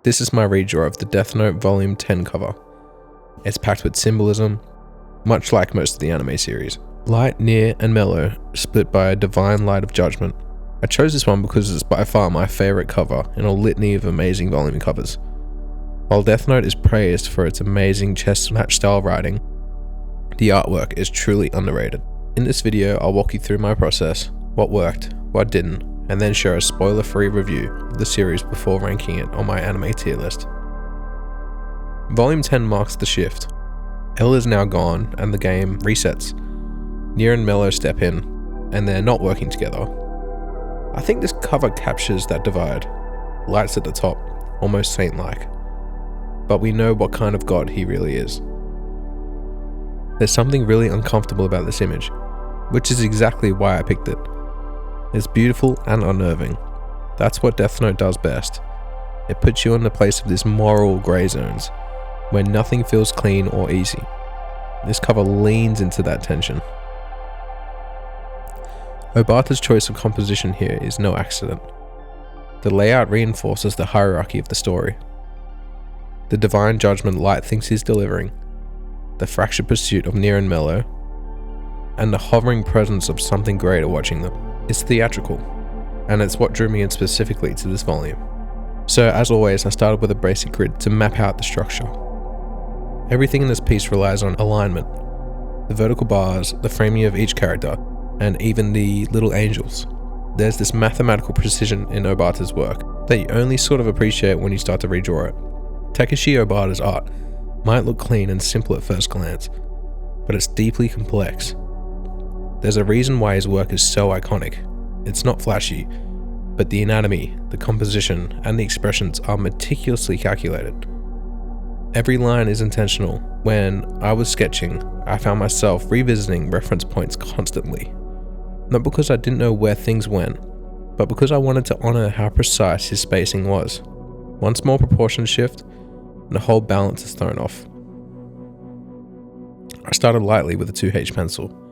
This is my redraw of the Death Note Volume 10 cover. It's packed with symbolism, much like most of the anime series. Light, Near, and Mello split by a divine light of judgment. I chose this one because it's by far my favourite cover in a litany of amazing volume covers. While Death Note is praised for its amazing chess match style writing, the artwork is truly underrated. In this video, I'll walk you through my process, what worked, what didn't, and then share a spoiler-free review of the series before ranking it on my anime tier list. Volume 10 marks the shift. L is now gone and the game resets. Near and Mello step in, and they're not working together. I think this cover captures that divide. Light's at the top, almost saint-like. But we know what kind of god he really is. There's something really uncomfortable about this image, which is exactly why I picked it. It's beautiful and unnerving. That's what Death Note does best. It puts you in the place of these moral grey zones, where nothing feels clean or easy. This cover leans into that tension. Obata's choice of composition here is no accident. The layout reinforces the hierarchy of the story. The divine judgment Light thinks he's delivering, the fractured pursuit of Near and Mello, and the hovering presence of something greater watching them. It's theatrical, and it's what drew me in specifically to this volume. So as always, I started with a basic grid to map out the structure. Everything in this piece relies on alignment. The vertical bars, the framing of each character, and even the little angels. There's this mathematical precision in Obata's work that you only sort of appreciate when you start to redraw it. Takeshi Obata's art might look clean and simple at first glance, but it's deeply complex. There's a reason why his work is so iconic. It's not flashy, but the anatomy, the composition, and the expressions are meticulously calculated. Every line is intentional. When I was sketching, I found myself revisiting reference points constantly. Not because I didn't know where things went, but because I wanted to honor how precise his spacing was. One small proportion shift, and the whole balance is thrown off. I started lightly with a 2H pencil,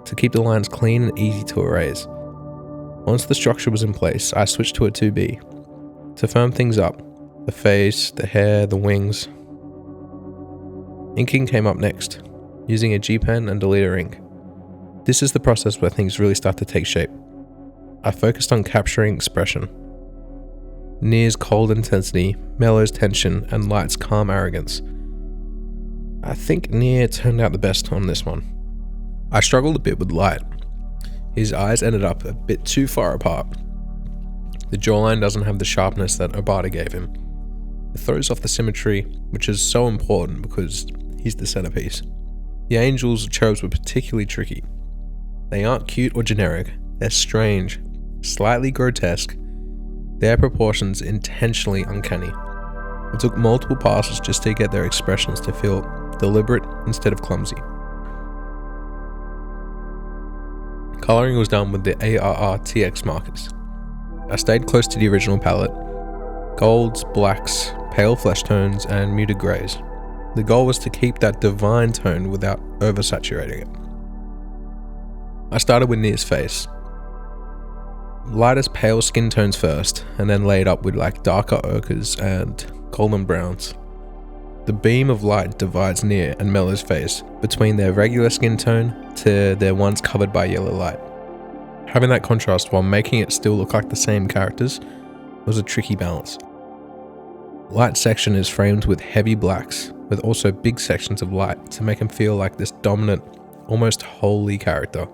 to keep the lines clean and easy to erase. Once the structure was in place, I switched to a 2B, to firm things up, the face, the hair, the wings. Inking came up next, using a G pen and deleter ink. This is the process where things really start to take shape. I focused on capturing expression. Near's cold intensity, Mello's tension, and Light's calm arrogance. I think Near turned out the best on this one. I struggled a bit with Light. His eyes ended up a bit too far apart. The jawline doesn't have the sharpness that Obata gave him. It throws off the symmetry, which is so important because he's the centerpiece. The angels and cherubs were particularly tricky. They aren't cute or generic, they're strange, slightly grotesque, their proportions intentionally uncanny. It took multiple passes just to get their expressions to feel deliberate instead of clumsy. Colouring was done with the Arrtx markers. I stayed close to the original palette. Golds, blacks, pale flesh tones, and muted greys. The goal was to keep that divine tone without oversaturating it. I started with Near's face. Lightest pale skin tones first, and then laid up with like darker ochres and golden browns. The beam of light divides Near and Mello's face between their regular skin tone to their ones covered by yellow light. Having that contrast while making it still look like the same characters was a tricky balance. Light section is framed with heavy blacks, with also big sections of light to make him feel like this dominant, almost holy character.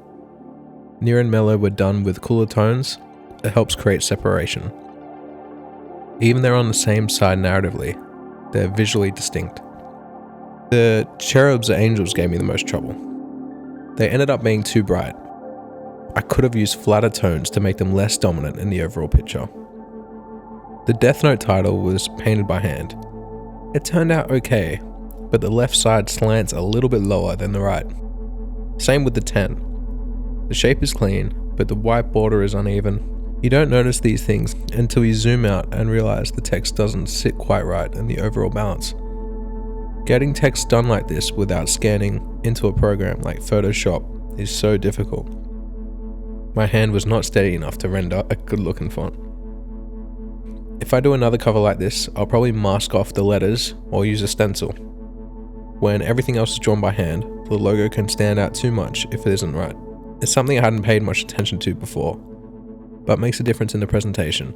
Near and Mello were done with cooler tones. It helps create separation. Even they're on the same side narratively, they're visually distinct. The cherubs or angels gave me the most trouble. They ended up being too bright. I could have used flatter tones to make them less dominant in the overall picture. The Death Note title was painted by hand. It turned out okay, but the left side slants a little bit lower than the right. Same with the 10. The shape is clean, but the white border is uneven. You don't notice these things until you zoom out and realize the text doesn't sit quite right in the overall balance. Getting text done like this without scanning into a program like Photoshop is so difficult. My hand was not steady enough to render a good looking font. If I do another cover like this, I'll probably mask off the letters or use a stencil. When everything else is drawn by hand, the logo can stand out too much if it isn't right. It's something I hadn't paid much attention to before, but makes a difference in the presentation.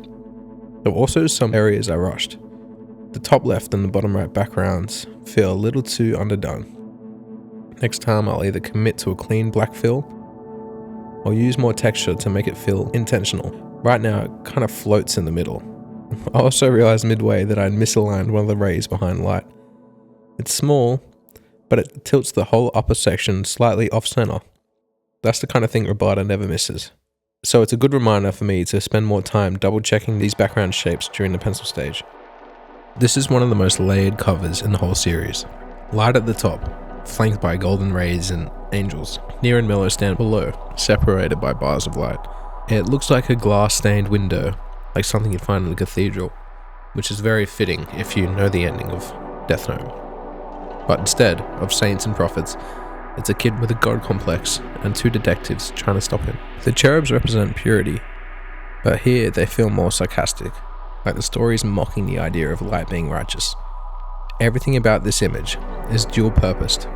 There were also some areas I rushed. The top left and the bottom right backgrounds feel a little too underdone. Next time I'll either commit to a clean black fill or use more texture to make it feel intentional. Right now it kind of floats in the middle. I also realized midway that I'd misaligned one of the rays behind light. It's small, but it tilts the whole upper section slightly off center. That's the kind of thing Obata never misses. So it's a good reminder for me to spend more time double checking these background shapes during the pencil stage. This is one of the most layered covers in the whole series. Light at the top, flanked by golden rays and angels. Near and Mello stand below, separated by bars of light. It looks like a glass-stained window, like something you'd find in a cathedral, which is very fitting if you know the ending of Death Note. But instead of saints and prophets, it's a kid with a god complex and two detectives trying to stop him. The cherubs represent purity, but here they feel more sarcastic, like the story is mocking the idea of light being righteous. Everything about this image is dual-purposed,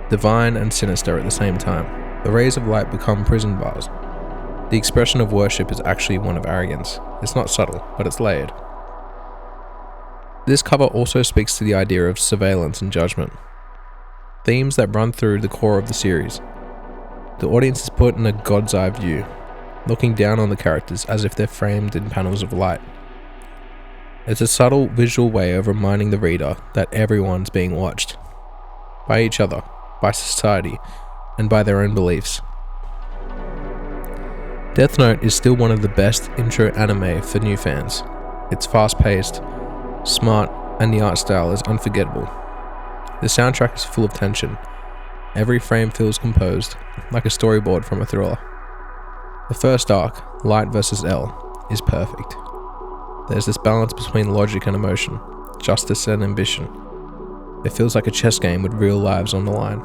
divine and sinister at the same time. The rays of light become prison bars. The expression of worship is actually one of arrogance. It's not subtle, but it's layered. This cover also speaks to the idea of surveillance and judgment, themes that run through the core of the series. The audience is put in a god's eye view, looking down on the characters as if they're framed in panels of light. It's a subtle visual way of reminding the reader that everyone's being watched, by each other, by society, and by their own beliefs. Death Note is still one of the best intro anime for new fans. It's fast-paced, smart, and the art style is unforgettable. The soundtrack is full of tension. Every frame feels composed, like a storyboard from a thriller. The first arc, Light vs. L, is perfect. There's this balance between logic and emotion, justice and ambition. It feels like a chess game with real lives on the line.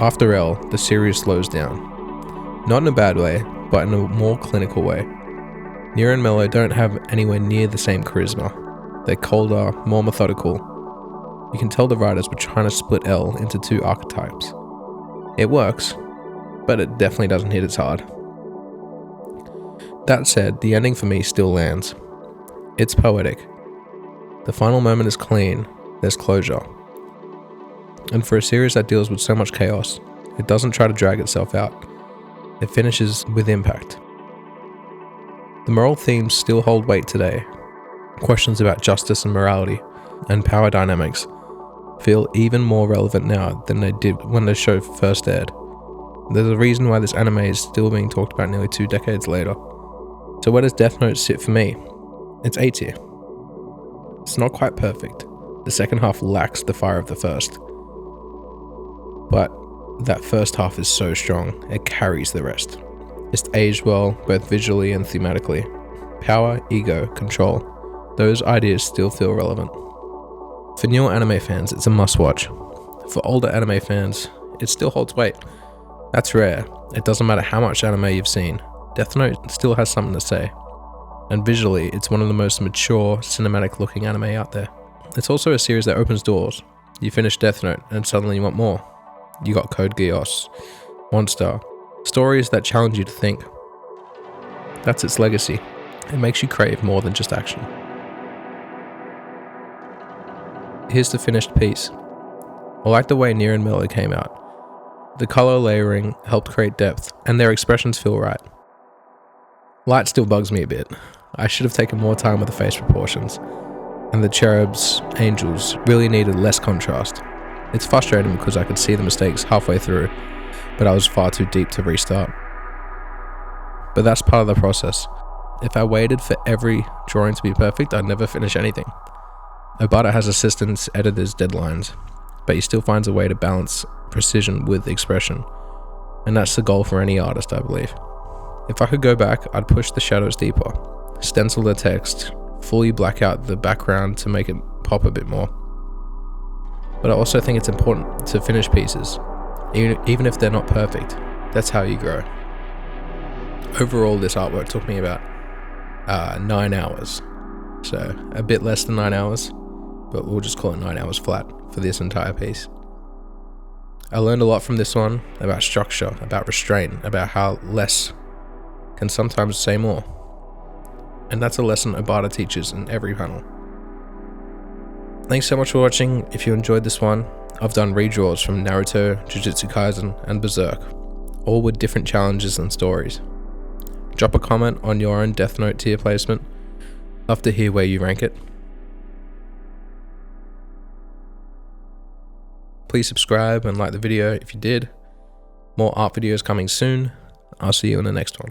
After L, the series slows down. Not in a bad way, but in a more clinical way. Near and Mello don't have anywhere near the same charisma. They're colder, more methodical. You can tell the writers were trying to split L into two archetypes. It works, but it definitely doesn't hit as hard. That said, the ending for me still lands. It's poetic. The final moment is clean, there's closure. And for a series that deals with so much chaos, it doesn't try to drag itself out. It finishes with impact. The moral themes still hold weight today. Questions about justice and morality and power dynamics feel even more relevant now than they did when the show first aired. There's a reason why this anime is still being talked about nearly 2 decades later. So where does Death Note sit for me? It's A tier. It's not quite perfect. The second half lacks the fire of the first. But that first half is so strong, it carries the rest. It's aged well, both visually and thematically. Power, ego, control. Those ideas still feel relevant. For newer anime fans, it's a must-watch. For older anime fans, it still holds weight. That's rare. It doesn't matter how much anime you've seen. Death Note still has something to say. And visually, it's one of the most mature, cinematic-looking anime out there. It's also a series that opens doors. You finish Death Note, and suddenly you want more. You got Code Geass, Monster, stories that challenge you to think. That's its legacy. It makes you crave more than just action. Here's the finished piece. I like the way Near and Mello came out. The color layering helped create depth, and their expressions feel right. Light still bugs me a bit. I should have taken more time with the face proportions, and the cherubs, angels, really needed less contrast. It's frustrating because I could see the mistakes halfway through, but I was far too deep to restart. But that's part of the process. If I waited for every drawing to be perfect, I'd never finish anything. Obata has assistants, editors, deadlines, but he still finds a way to balance precision with expression. And that's the goal for any artist, I believe. If I could go back, I'd push the shadows deeper, stencil the text, fully black out the background to make it pop a bit more. But I also think it's important to finish pieces, even if they're not perfect. That's how you grow. Overall, this artwork took me about 9 hours. So a bit less than 9 hours, but we'll just call it 9 hours flat for this entire piece. I learned a lot from this one about structure, about restraint, about how less can sometimes say more. And that's a lesson Obata teaches in every panel. Thanks so much for watching. If you enjoyed this one, I've done redraws from Naruto, Jujutsu Kaisen, and Berserk, all with different challenges and stories. Drop a comment on your own Death Note tier placement. Love to hear where you rank it. Please subscribe and like the video if you did. More art videos coming soon. I'll see you in the next one.